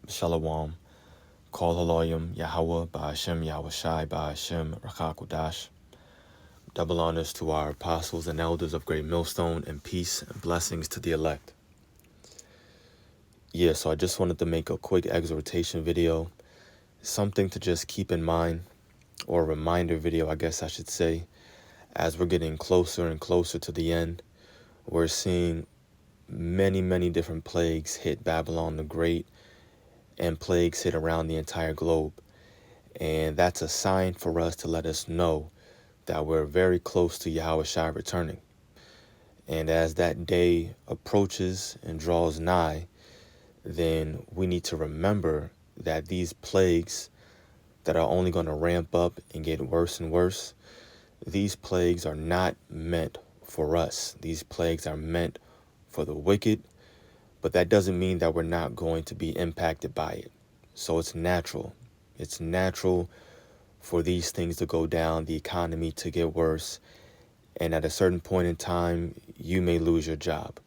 Shalom. Call Haloyim Yahweh Ba'ashem Yahushai Ba'ashem Rakakudash. Double honors to our apostles and elders of Great Millstone, and peace and blessings to the elect. So I just wanted to make a quick exhortation video, something to just keep in mind, or a reminder video, I guess I should say, as we're getting closer and closer to the end. We're seeing many different plagues hit Babylon the Great, and plagues hit around the entire globe. And that's a sign for us to let us know that we're very close to Yahushua returning. And as that day approaches and draws nigh, then we need to remember that these plagues that are only going to ramp up and get worse and worse, these plagues are not meant for us. These plagues are meant for the wicked, but that doesn't mean that we're not going to be impacted by it. So it's natural. It's natural for these things to go down, the economy to get worse, and at a certain point in time, you may lose your job.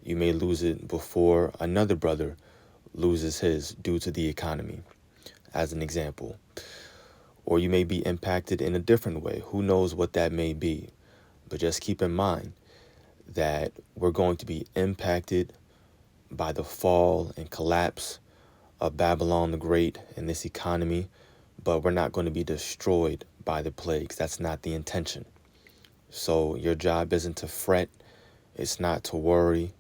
You may lose it before another brother loses his due to the economy, as an example. Or you may be impacted in a different way. Who knows what that may be? But just keep in mind that we're going to be impacted by the fall and collapse of Babylon the Great and this economy, but we're not going to be destroyed by the plagues. That's not the intention. So your job isn't to fret. It's not to worry.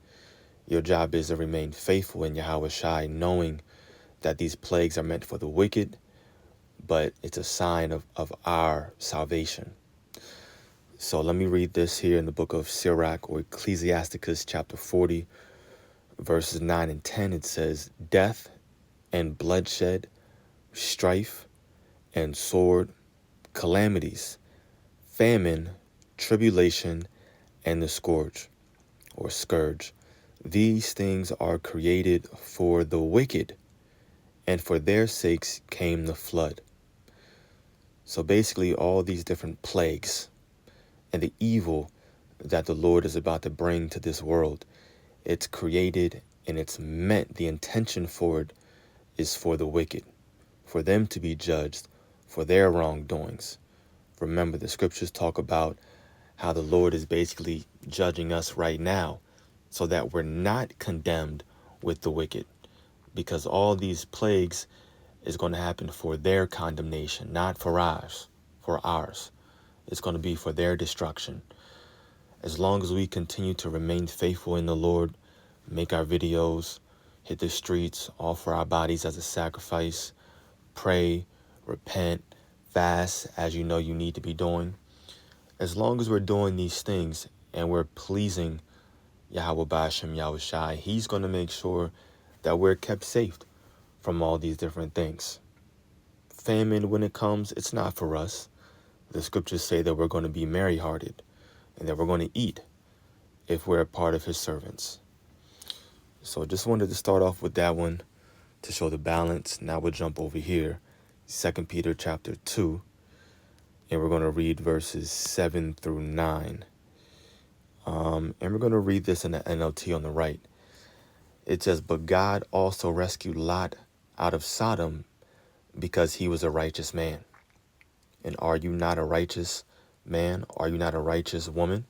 Your job is to remain faithful in Yahushua, knowing that these plagues are meant for the wicked, but it's a sign of our salvation. So let me read this here in the book of Sirach, or Ecclesiasticus chapter 40, verses 9 and 10. It says, "Death and bloodshed, strife and sword, calamities, famine, tribulation, and the scourge," or scourge. "These things are created for the wicked, and for their sakes came the flood." So basically all these different plagues and the evil that the Lord is about to bring to this world, it's created and it's meant, the intention for it is for the wicked, for them to be judged for their wrongdoings. Remember, the scriptures talk about how the Lord is basically judging us right now so that we're not condemned with the wicked, because all these plagues is going to happen for their condemnation, not for ours. It's going to be for their destruction. As long as we continue to remain faithful in the Lord, make our videos, hit the streets, offer our bodies as a sacrifice, pray, repent, fast as you know you need to be doing. As long as we're doing these things and we're pleasing Yahweh Ba'ashem Yahushai, He's going to make sure that we're kept safe from all these different things. Famine, when it comes, it's not for us. The scriptures say that we're going to be merry-hearted and that we're going to eat if we're a part of His servants. So just wanted to start off with that one to show the balance. Now we'll jump over here, 2 Peter chapter 2, and we're going to read verses 7 through 9. And we're going to read this in the NLT on the right. It says, "But God also rescued Lot out of Sodom because he was a righteous man. And are you not a righteous man? Are you not a righteous woman?"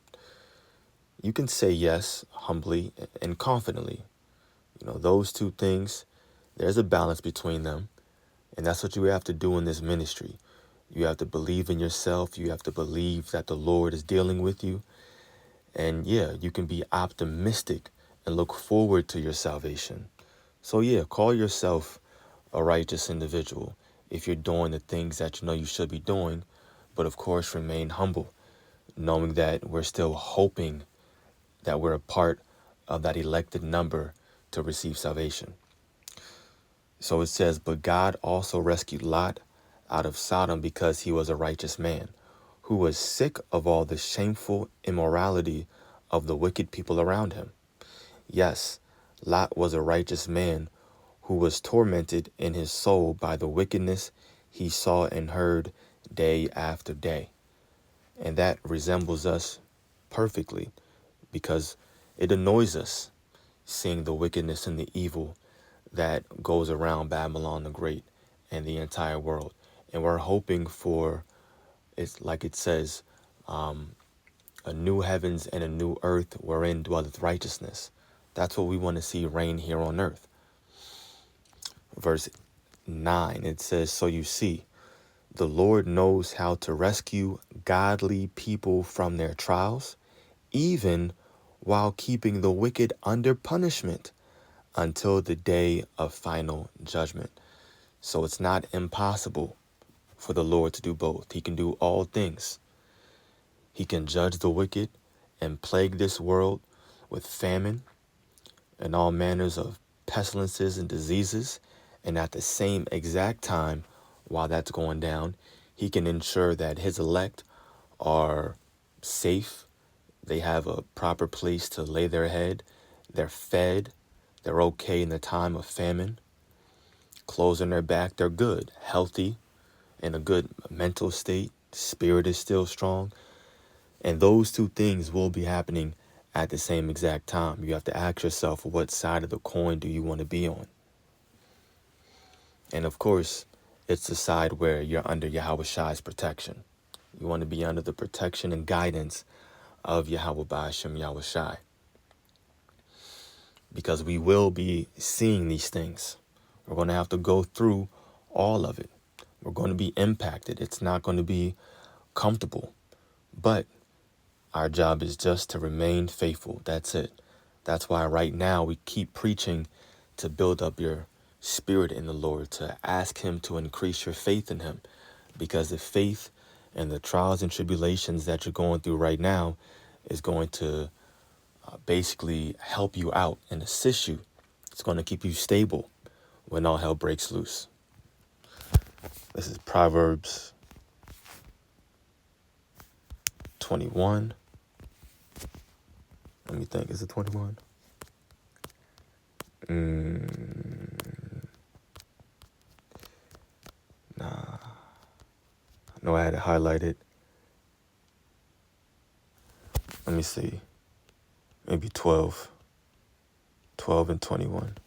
You can say yes humbly and confidently. Those two things, there's a balance between them. And that's what you have to do in this ministry. You have to believe in yourself. You have to believe that the Lord is dealing with you. And you can be optimistic and look forward to your salvation. So call yourself a righteous individual if you're doing the things that you know you should be doing. But of course, remain humble, knowing that we're still hoping that we're a part of that elected number to receive salvation. So it says, "But God also rescued Lot out of Sodom because he was a righteous man, who was sick of all the shameful immorality of the wicked people around him." Yes, Lot was a righteous man who was tormented in his soul by the wickedness he saw and heard day after day. And that resembles us perfectly, because it annoys us seeing the wickedness and the evil that goes around Babylon the Great and the entire world. And we're hoping for, it's like it says, a new heavens and a new earth wherein dwelleth righteousness. That's what we want to see reign here on earth. Verse 9, it says, so you see, the Lord knows how to rescue godly people from their trials, even while keeping the wicked under punishment until the day of final judgment. So it's not impossible for the Lord to do both. He can do all things. He can judge the wicked and plague this world with famine and all manners of pestilences and diseases. And at the same exact time, while that's going down, he can ensure that his elect are safe. They have a proper place to lay their head. They're fed. They're okay in the time of famine. Clothes on their back, they're good, healthy, in a good mental state. Spirit is still strong. And those two things will be happening at the same exact time. You have to ask yourself, what side of the coin do you want to be on? And of course, it's the side where you're under Yahweh Shai's protection. You want to be under the protection and guidance of Yahweh Ba'ashem Yahweh Shai. Because we will be seeing these things. We're going to have to go through all of it. We're going to be impacted. It's not going to be comfortable. But our job is just to remain faithful. That's it. That's why right now we keep preaching to build up your spirit in the Lord, to ask him to increase your faith in him. Because the faith and the trials and tribulations that you're going through right now is going to basically help you out and assist you. It's going to keep you stable when all hell breaks loose. This is Proverbs 21. Let me think. Is it 21? Nah. I know I had it highlighted. Let me see. Maybe 12. 12 and 21.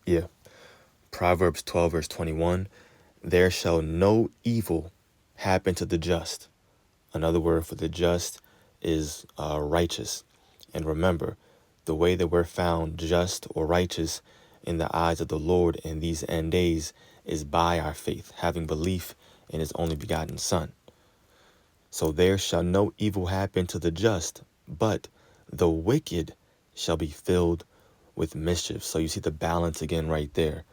Yeah. Proverbs 12 verse 21. There shall no evil happen to the just. Another word for the just is righteous. And remember, the way that we're found just or righteous in the eyes of the Lord in these end days is by our faith, having belief in his only begotten Son. So there shall no evil happen to the just, but the wicked shall be filled with mischief. So you see the balance again right there.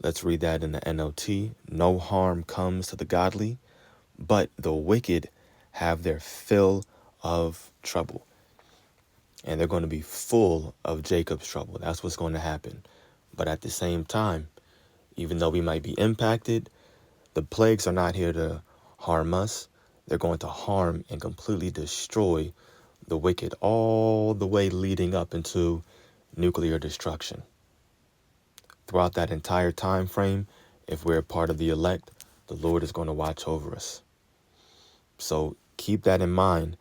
Let's read that in the NLT. No harm comes to the godly, but the wicked have their fill of trouble. And they're going to be full of Jacob's trouble. That's what's going to happen. But at the same time, even though we might be impacted, the plagues are not here to harm us. They're going to harm and completely destroy the wicked all the way leading up into nuclear destruction. Throughout that entire time frame, if we're a part of the elect, the Lord is going to watch over us. So keep that in mind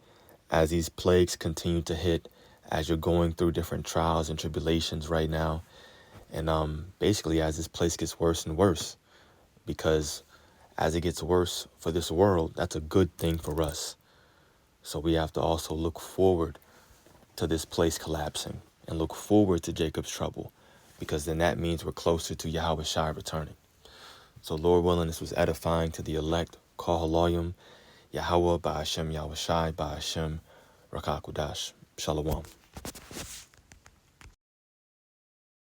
as these plagues continue to hit, as you're going through different trials and tribulations right now. And basically as this place gets worse and worse, because as it gets worse for this world, that's a good thing for us. So we have to also look forward to this place collapsing and look forward to Jacob's trouble, because then that means we're closer to Yahweh Shai returning. So Lord willing, this was edifying to the elect. Kol Haloyim, Yahweh Ba'ashem Yahweh Shai Ba'ashem Rakakudash. Shalom.